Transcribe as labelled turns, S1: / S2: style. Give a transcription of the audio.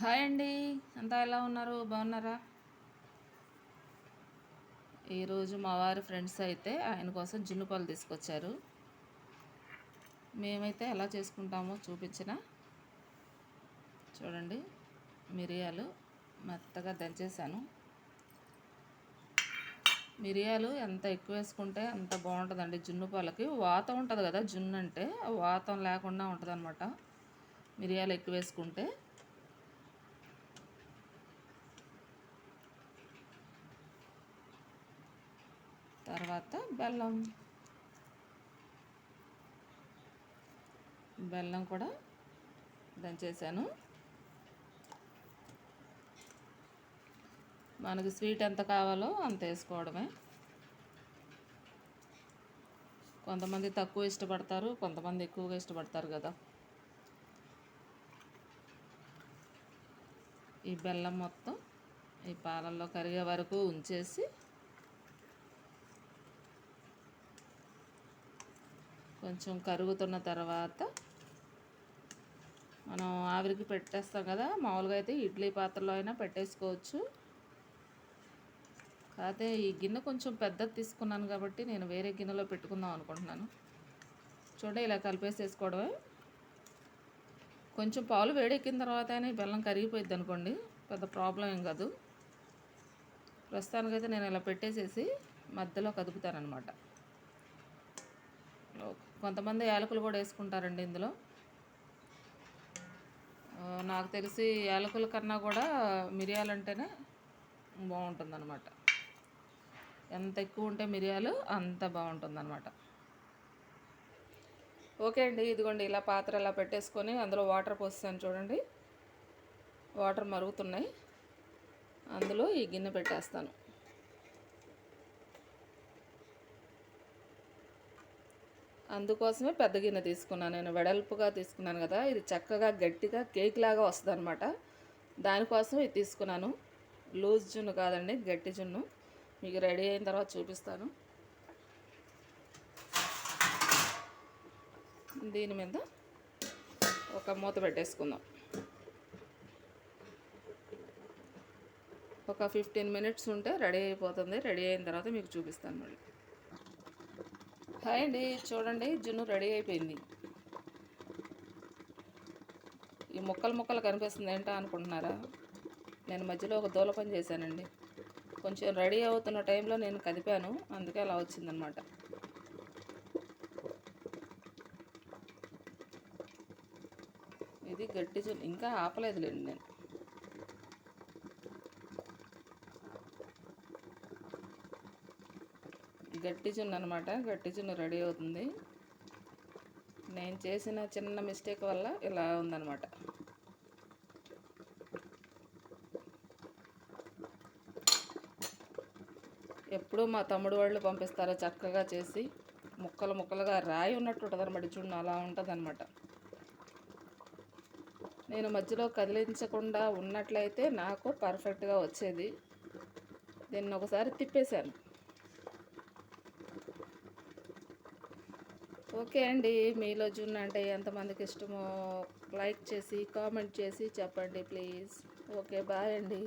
S1: Hi అండి, అంతా ఎలా ఉన్నారు? బాగున్నారా? ఈరోజు మా వారి ఫ్రెండ్స్ అయితే ఆయన కోసం జున్ను పాలు తీసుకొచ్చారు. మేమైతే ఎలా చేసుకుంటామో చూపించిన చూడండి. మిరియాలు మెత్తగా దంచేసాను. మిరియాలు ఎంత ఎక్కువ వేసుకుంటే అంత బాగుంటుందండి. జున్ను పాలకి వాతం ఉంటుంది కదా, జున్ను అంటే వాతం లేకుండా ఉంటుంది అనమాట మిరియాలు ఎక్కువ వేసుకుంటే. తర్వాత బెల్లం కూడా దంచేసాను. మనకి స్వీట్ ఎంత కావాలో అంత వేసుకోవడమే. కొంతమంది తక్కువ ఇష్టపడతారు, కొంతమంది ఎక్కువగా ఇష్టపడతారు కదా. ఈ బెల్లం మొత్తం ఈ పాలల్లో కరిగే వరకు ఉంచేసి కొంచెం కరుగుతున్న తర్వాత మనం ఆవిరికి పెట్టేస్తాం కదా. మామూలుగా అయితే ఇడ్లీ పాత్రలో అయినా పెట్టేసుకోవచ్చు. కాకపోతే ఈ గిన్నె కొంచెం పెద్దది తీసుకున్నాను కాబట్టి నేను వేరే గిన్నెలో పెట్టుకుందాం అనుకుంటున్నాను. చూడండి, ఇలా కలిపేసేసుకోవడమే. కొంచెం పాలు వేడెక్కిన తర్వాత అయినా బెల్లం కరిగిపోయింది అనుకోండి, పెద్ద ప్రాబ్లం ఏం కాదు. ప్రస్తుతానికైతే నేను ఇలా పెట్టేసేసి మధ్యలో కదుపుతానమాట. కొంతమంది యాలకులు కూడా వేసుకుంటారండి ఇందులో. నాకు తెలిసి యాలకుల కన్నా కూడా మిరియాలంటేనే బాగుంటుందన్నమాట. ఎంత ఎక్కువ ఉంటే మిరియాలు అంత బాగుంటుందన్నమాట. ఓకే అండి, ఇదిగోండి ఇలా పాత్ర ఇలా పెట్టేసుకొని అందులో వాటర్ పోసాను చూడండి. వాటర్ మరుగుతున్నాయి, అందులో ఈ గిన్నె పెట్టేస్తాను. అందుకోసమే పెద్ద గిన్నె తీసుకున్నాను. నేను వెడల్పుగా తీసుకున్నాను కదా, ఇది చక్కగా గట్టిగా కేక్ లాగా వస్తుంది అనమాట. దానికోసం ఇది తీసుకున్నాను. లూజ్ జున్ను కాదండి, గట్టి జున్ను. మీకు రెడీ అయిన తర్వాత చూపిస్తాను. దీని మీద ఒక మూత పెట్టేసుకుందాం. ఒక 15 మినిట్స్ ఉంటే రెడీ అయిపోతుంది. రెడీ అయిన తర్వాత మీకు చూపిస్తాను మళ్ళీ. హాయ్ అండి, చూడండి జున్ను రెడీ అయిపోయింది. ఈ ముక్కలు కనిపిస్తుంది ఏంటా అనుకుంటున్నారా? నేను మధ్యలో ఒక దూల పని చేశానండి. కొంచెం రెడీ అవుతున్న టైంలో నేను కదిపాను, అందుకే అలా వచ్చిందనమాట. ఇది గట్టి జున్ను, ఇంకా ఆపలేదులేండి నేను. గట్టి జున్ను అనమాట. గట్టి జున్ను రెడీ అవుతుంది. నేను చేసిన చిన్న మిస్టేక్ వల్ల ఇలా ఉందన్నమాట. ఎప్పుడూ మా తమ్ముడు వాళ్ళు పంపిస్తారో చక్కగా చేసి, ముక్కలుగా రాయి ఉన్నట్టు ఉంటుంది అనమాట జున్ను, అలా ఉంటుంది అనమాట. నేను మధ్యలో కదిలించకుండా ఉన్నట్లయితే నాకు పర్ఫెక్ట్గా వచ్చేది. దీన్ని ఒకసారి తిప్పేశాను. ఓకే అండి, మీలో జున్ను అంటే ఎంతమందికి ఇష్టమో లైక్ చేసి కామెంట్ చేసి చెప్పండి ప్లీజ్. ఓకే, బాయ్ అండి.